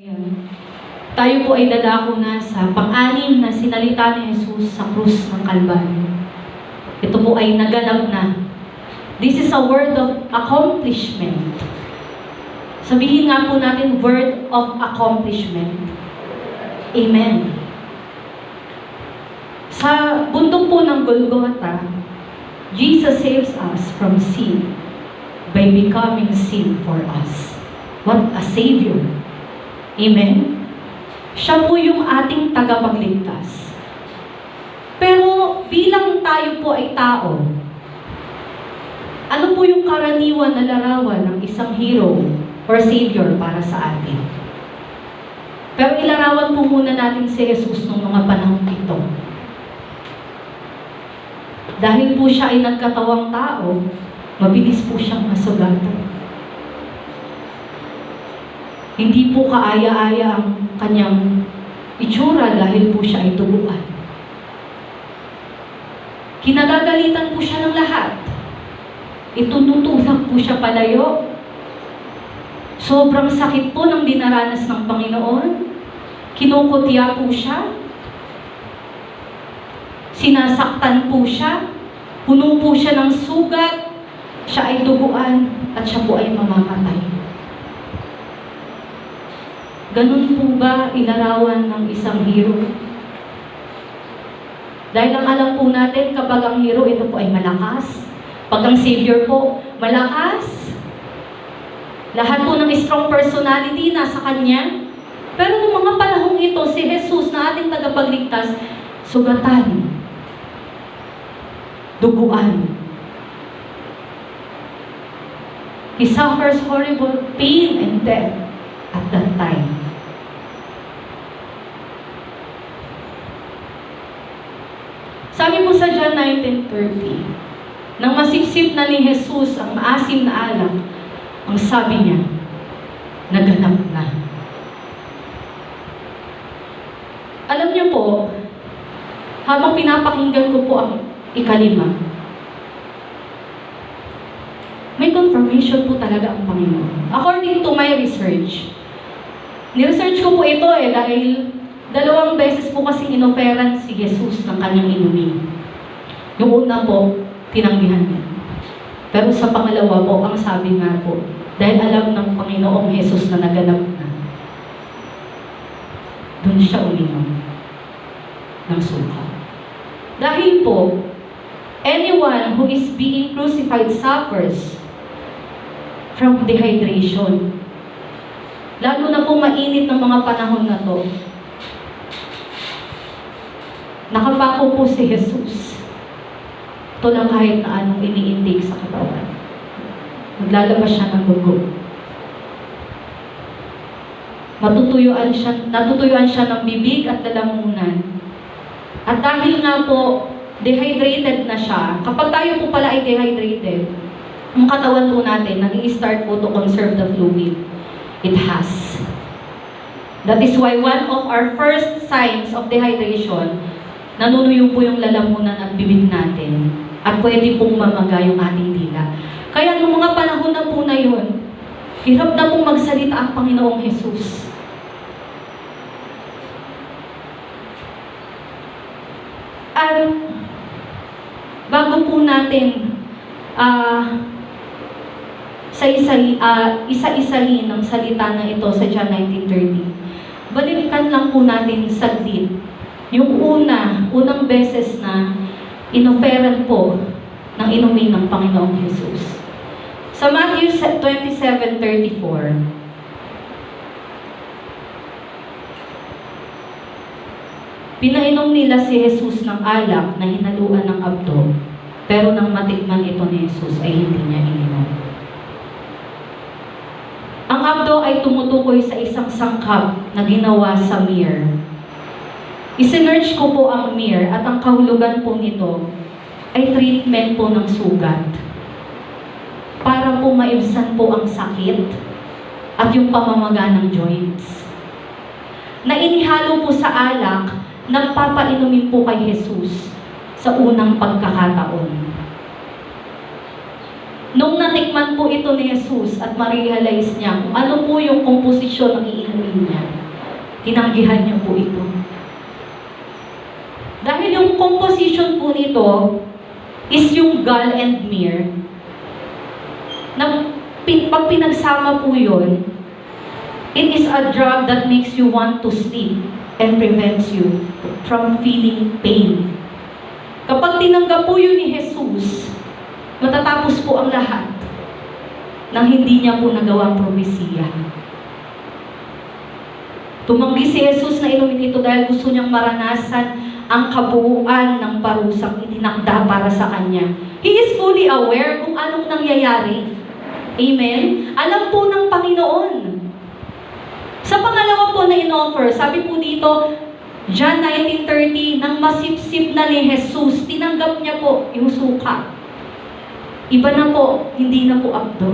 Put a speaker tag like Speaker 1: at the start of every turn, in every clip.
Speaker 1: Ayan. Tayo po ay dadako na sa pang-anim na sinalita ni Jesus sa krus ng Kalbaryo. Ito po ay naganap na. This is a word of accomplishment. Sabihin nga po natin, word of accomplishment. Amen. Sa bundok po ng Golgotha, Jesus saves us from sin by becoming sin for us. What a Savior! Amen? Siya po yung ating tagapagligtas. Pero bilang tayo po ay tao, ano po yung karaniwan na larawan ng isang hero or savior para sa atin? Pero ilarawan po muna natin si Jesus noong mga panahon ito. Dahil po siya ay nagkatawang tao, mabilis po siyang masugatan. Hindi po kaaya-aya ang kanyang itsura dahil po siya ay duguan. Kinagagalitan po siya ng lahat. Itunutulak po siya palayo. Sobrang sakit po ng dinaranas ng Panginoon. Kinukutya po siya. Sinasaktan po siya. Puno po siya ng sugat. Siya ay duguan at siya po ay mamamatay. Ganun po ba ilarawan ng isang hero? Dahil ang alam po natin, kapag ang hero, ito po ay malakas. Pag ang savior po, malakas. Lahat po ng strong personality nasa kanya. Pero noong mga panahong ito, si Jesus na ating tagapagligtas, sugatan. Duguan. He suffers horrible pain and death at that time. Sabi po sa John 19:30, nang masipsip na ni Jesus ang maasim na alak, ang sabi niya, naganap na. Alam niyo po, habang pinapakinggan ko po ang ikalima, may confirmation po talaga ang Panginoon. According to my research, ni-research ko po ito dahil 2 beses po kasi inoferan si Jesus ng kanyang inumin. Yung una po, tinanggihan niya. Pero sa pangalawa po, ang sabi nga po, dahil alam ng Panginoong Jesus na naganap na, doon siya uminom ng suka. Dahil po, anyone who is being crucified suffers from dehydration. Lalo na po mainit ng mga panahon na to. Nakapako po si Jesus. Ito lang kahit na anong ini-intake sa katawan. Maglalabas siya ng dugo. Natutuyuan siya ng bibig at lalamunan. At dahil nga po, dehydrated na siya, kapag tayo po pala ay dehydrated, ang katawan po natin, nag-i-start po to conserve the fluid. It has. That is why one of our first signs of dehydration, nanunuyo po yung lalamunan at bibig natin at pwede pong mamaga yung ating dila. Kaya nung mga panahon na po na yun, hirap na pong magsalita ang Panginoong Jesus. At bago po natin isa-isahin ang salita na ito sa John 19:30, balikan lang po natin saglit yung unang beses na inoferan po ng inumin ng Panginoong Jesus. Sa Matthew 27:34, pinainom nila si Jesus ng alak na hinaluan ng abdo, pero nang matikman ito ni Jesus ay hindi niya ininom. Ang abdo ay tumutukoy sa isang sangkap na ginawa sa myrrh. Isinearch ko po ang myrrh at ang kahulugan po nito ay treatment po ng sugat. Para po maibsan po ang sakit at yung pamamaga ng joints. Na inihalo po sa alak, nagpapainumin po kay Jesus sa unang pagkakataon. Nung natikman po ito ni Jesus at ma-realize niya kung ano po yung komposisyon ng iinumin niya, tinanggihan niya po ito. Dahil yung composition po nito is yung gall and myrrh, na pag pinagsama po yun, it is a drug that makes you want to sleep and prevents you from feeling pain. Kapag tinanggap po yun ni Jesus, matatapos po ang lahat nang hindi niya po nagawang propesiya. Tumanggi si Jesus na inumin ito dahil gusto niyang maranasan ang kabuuan ng parusang itinakda para sa kanya. He is fully aware kung anong nangyayari. Amen? Alam po ng Panginoon. Sa pangalawa po na in-offer, sabi po dito, John 19:30, nang masipsip na ni Jesus, tinanggap niya po yung suka. Iba na po, hindi na po abdo.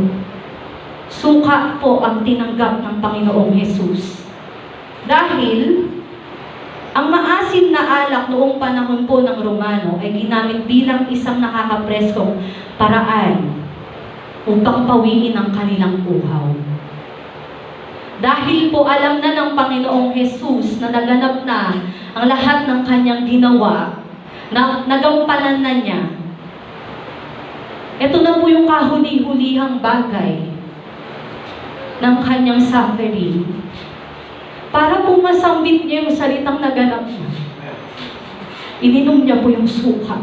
Speaker 1: Suka po ang tinanggap ng Panginoong Jesus. Dahil, ang maasim na alak noong panahon po ng Romano ay ginamit bilang isang nakakapreskong paraan upang pawiin ang kanilang uhaw. Dahil po alam na ng Panginoong Jesus na naganap na ang lahat ng kanyang ginawa, na nagampanan na niya, ito na po yung kahuli-hulihang bagay ng kanyang suffering. Para po masambit niya yung salitang naganap niya, ininom niya po yung suka.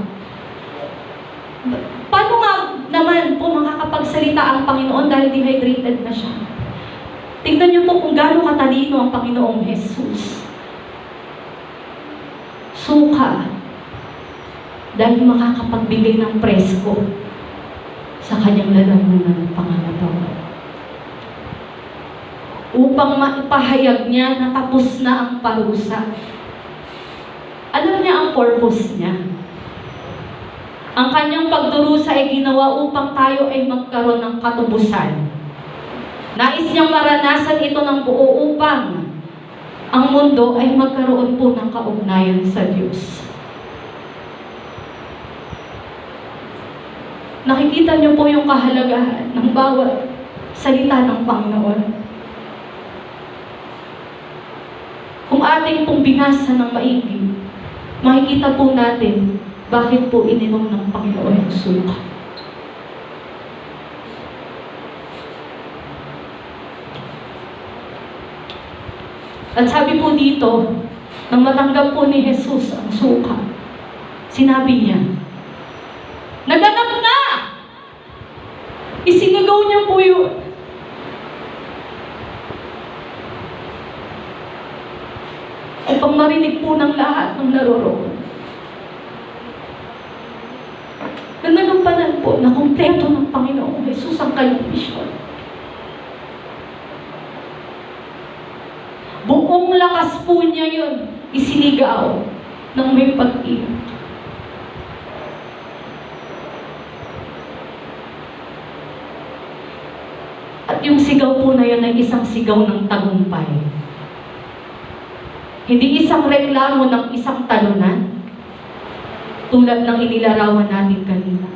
Speaker 1: Paano nga naman po makakapagsalita ang Panginoon dahil dehydrated na siya? Tingnan niyo po kung gaano katalino ang Panginoong Jesus. Suka. Dahil makakapagbigay ng presko sa kanyang lalamunan ng pangangatawan. Upang maipahayag niya na tapos na ang parusa. Alam niya ang purpose niya. Ang kanyang pagdurusa ay ginawa upang tayo ay magkaroon ng katubusan. Nais niyang maranasan ito ng buo upang ang mundo ay magkaroon po ng kaugnayan sa Diyos. Nakikita niyo po yung kahalagahan ng bawat salita ng Panginoon. Kung ating pong binasa ng maigi, makikita po natin bakit po ininom ng Panginoon ang suka. At sabi po dito, nang matanggap po ni Jesus ang suka, sinabi niya, naganap na! Isinagaw niya po yun. Upang marinig po ng lahat ng naroroon. Nanagampanan po na kompleto ng Panginoong Jesus ang kanyang misyon. Buong lakas po niya yun, isinigaw ng may pag-iyak. At yung sigaw po na yun ay isang sigaw ng tagumpay. Hindi isang reklamo ng isang talunan, tulad ng inilarawan natin kanina.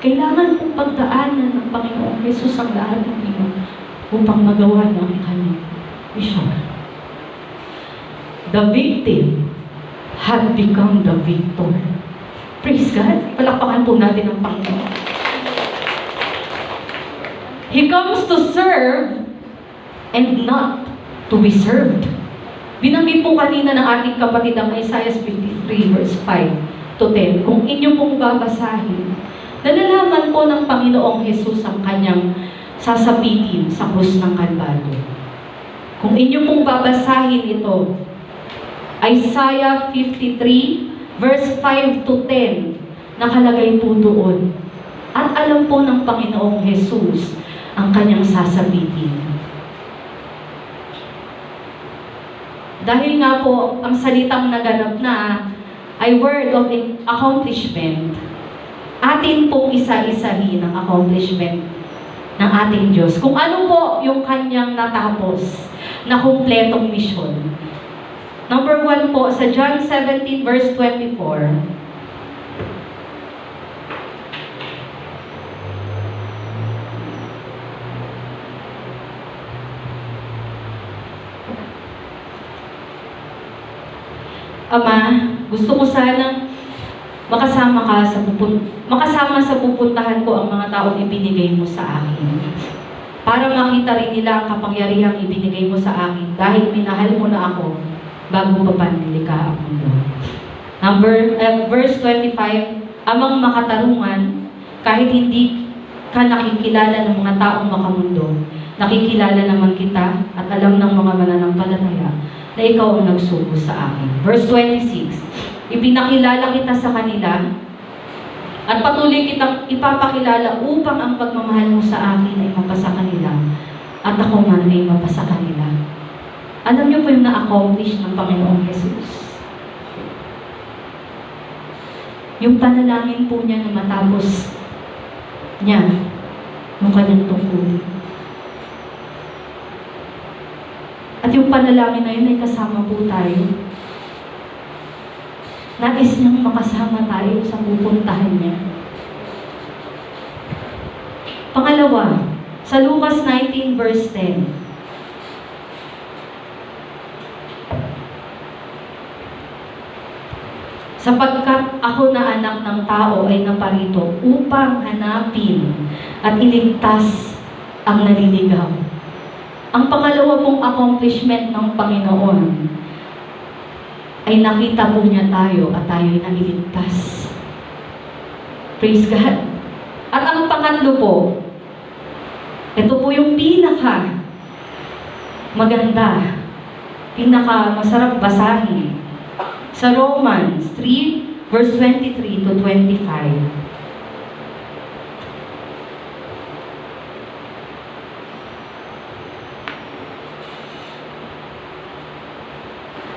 Speaker 1: Kailangan pong pagdaanan ng Panginoong Jesus ang lahat ng ito upang magawa niya ang kanyang misyon. The victim had become the victor. Praise God. Palakpakan po natin ang Panginoon. He comes to serve and not to be served. Binanggit po kanina ng ating kapatid ang Isaiah 53 verse 5 to 10. Kung inyo pong babasahin, nalalaman po ng Panginoong Jesus ang kanyang sasapitin sa krus ng Kalbaryo. Kung inyo pong babasahin ito, Isaiah 53 verse 5 to 10, nakalagay po doon. At alam po ng Panginoong Jesus ang kanyang sasabihin. Dahil nga po, ang salitang naganap na ay word of accomplishment, atin pong isa-isahin ang accomplishment ng ating Diyos. Kung ano po yung kanyang natapos na kumpletong misyon. Number 1 po, sa John 17 verse 24. Ama, gusto ko sanang makasama sa pupuntahan ko ang mga taong ibinigay mo sa akin. Para makita rin nila ang kapangyarihang ibinigay mo sa akin dahil minahal mo na ako bago pa panlilikha ang mundo. Verse 25, amang makatarungan, kahit hindi ka nakikilala ng mga taong makamundo, nakikilala naman kita at alam ng mga mananampalataya na ikaw ang nagsugo sa akin. Verse 26, ipinakilala kita sa kanila at patuloy kitang ipapakilala upang ang pagmamahal mo sa akin ay mapasa kanila at ako man ay mapasa kanila. Alam niyo po yung na-accomplish ng Panginoong Jesus? Yung panalangin po niya na matapos niya yung kanyang tungkulin. At yung panalangin na yun ay kasama po tayo. Nais niyang makasama tayo sa pupuntahan niya. Pangalawa, sa Lucas 19 verse 10. Sapagkat ako na anak ng tao ay naparito upang hanapin at iligtas ang naliligaw. Ang pangalawa pong accomplishment ng Panginoon ay nakita po niya tayo at tayo'y nailigtas. Praise God. At ang pangatlo po, ito po yung pinaka maganda, pinaka masarap basahin. Sa Romans 3, verse 23 to 25.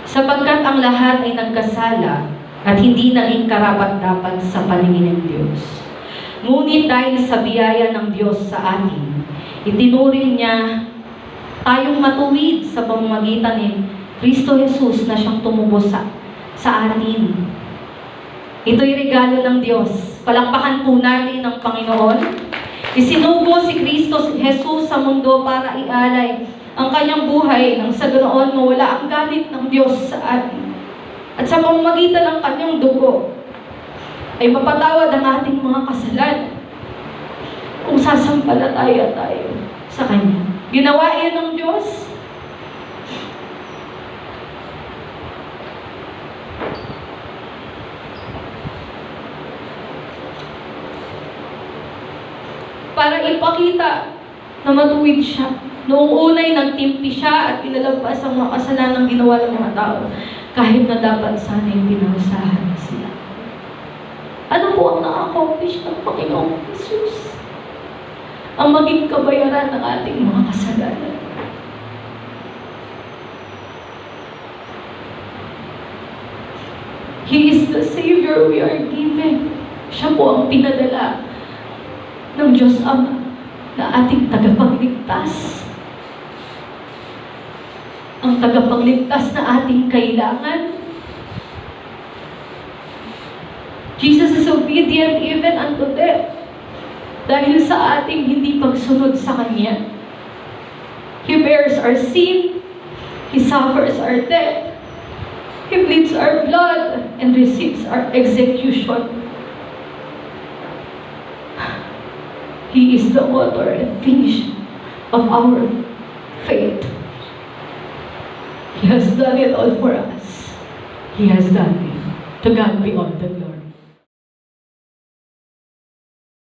Speaker 1: Sapagkat ang lahat ay nagkasala at hindi naging karapat-dapat sa paningin ng Diyos. Ngunit dahil sa biyaya ng Diyos sa atin, itinuring niya tayong matuwid sa pamamagitan ni Kristo Jesus na siyang tumubos sa atin. Ito'y regalo ng Diyos. Palakpakan po natin ng Panginoon. Isinugo si Kristo Jesus sa mundo para ialay ang kanyang buhay nang sa ganoon mawala ang galit ng Diyos sa atin. At sa pamamagitan ng kanyang dugo, ay mapatawad ang ating mga kasalanan kung sasampalataya tayo sa Kanya. Ginawa yan ng Diyos. Para ipakita na matuwid siya. Noong unay nagtimpi siya at pinalabas ang mga kasalanang ginawa ng mga tao, kahit na dapat sana'y pinarusahan sila. Ano po ang na-accomplish ng Panginoong Jesus? Ang maging kabayaran ng ating mga kasalanan. He is the Savior we are given. Siya po ang pinadala ng Diyos Ama na ating tagapagligtas. Ang tagapagligtas na ating kailangan. Jesus is obedient even unto death. Dahil sa ating hindi pagsunod sa Kanya. He bears our sin. He suffers our death. He bleeds our blood and receives our execution. He is the author and finisher of our faith. He has done it all for us. He has done it. To God be all the glory.